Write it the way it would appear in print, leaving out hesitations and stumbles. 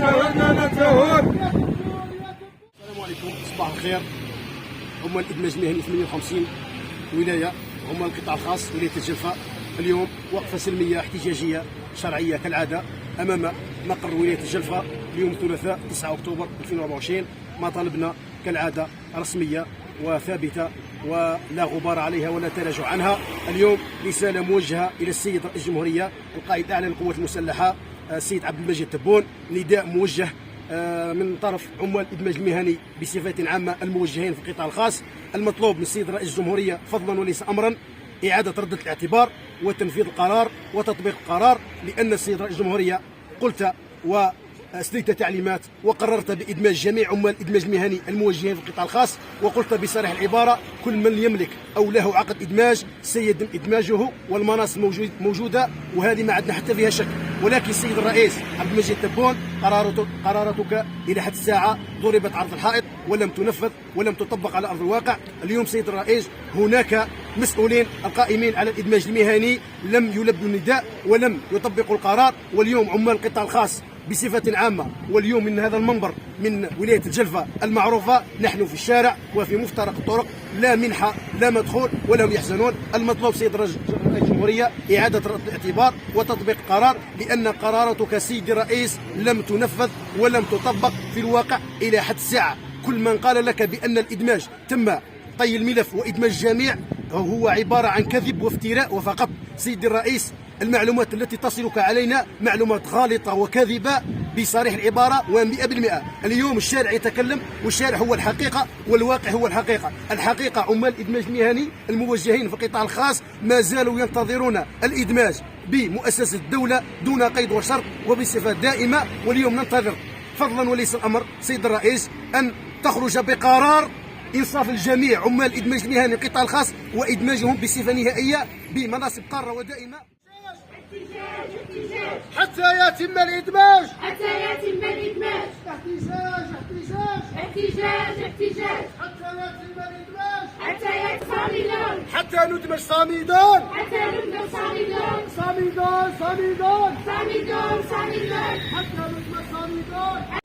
شاهدنا نتهور. السلام عليكم، صباح الخير. عمال الادماج المهني 58 ولايه، عمال القطاع الخاص ولايه الجلفه. اليوم وقفه سلميه احتجاجيه شرعيه كالعاده امام مقر ولايه الجلفه اليوم الثلاثاء 9 اكتوبر 2024. مطالبنا كالعاده رسميه وثابته ولا غبار عليها ولا تراجع عنها. اليوم رساله موجهه الى السيد رئيس الجمهوريه القائد الاعلى للقوات المسلحه السيد عبد المجيد تبون، نداء موجه من طرف عمال الادماج المهني بصفه عامه الموجهين في القطاع الخاص. المطلوب من السيد رئيس الجمهوريه فضلا وليس امرا اعاده رده الاعتبار وتنفيذ القرار وتطبيق القرار، لان السيد رئيس الجمهوريه قلت واستديت تعليمات وقررت بادماج جميع عمال الادماج المهني الموجهين في القطاع الخاص، وقلت بصريح العباره كل من يملك او له عقد ادماج سيتم ادماجه والمناصب موجوده، وهذه ما عندنا حتى فيها شك. ولكن السيد الرئيس عبد المجيد تبون قراراتك الى حد الساعه ضربت عرض الحائط ولم تنفذ ولم تطبق على ارض الواقع. اليوم سيد الرئيس هناك مسؤولين القائمين على الادماج المهني لم يلبوا النداء ولم يطبقوا القرار، واليوم عمال القطاع الخاص بصفة عامة واليوم من هذا المنبر من ولاية الجلفة المعروفة نحن في الشارع وفي مفترق الطرق، لا منحة لا مدخول ولا هم يحزنون. المطلوب سيد رئيس الجمهورية إعادة رد الاعتبار وتطبيق القرار، لأن قراراتك سيدي الرئيس لم تنفذ ولم تطبق في الواقع إلى حد الساعة. كل من قال لك بأن الإدماج تم طي الملف وإدماج الجميع هو عبارة عن كذب وافتراء وفقط. سيدي الرئيس المعلومات التي تصلك علينا معلومات غالطة وكاذبة بصريح العبارة و100%. اليوم الشارع يتكلم والشارع هو الحقيقة والواقع هو الحقيقة. الحقيقة عمال الإدماج المهني الموجهين في القطاع الخاص ما زالوا ينتظرون الإدماج بمؤسسة الدولة دون قيد وشرط وبصفة دائمة، واليوم ننتظر فضلا وليس الأمر سيد الرئيس أن تخرج بقرار إنصاف الجميع عمال الإدماج المهني القطاع الخاص وإدماجهم بصفة نهائية بمناصب قارة ودائمة حتى يتم الإدماج. احتجاج حتى ندمج صامدون. صامدون صامدون صامدون صامدون صامدون حتى ندمج صامدون.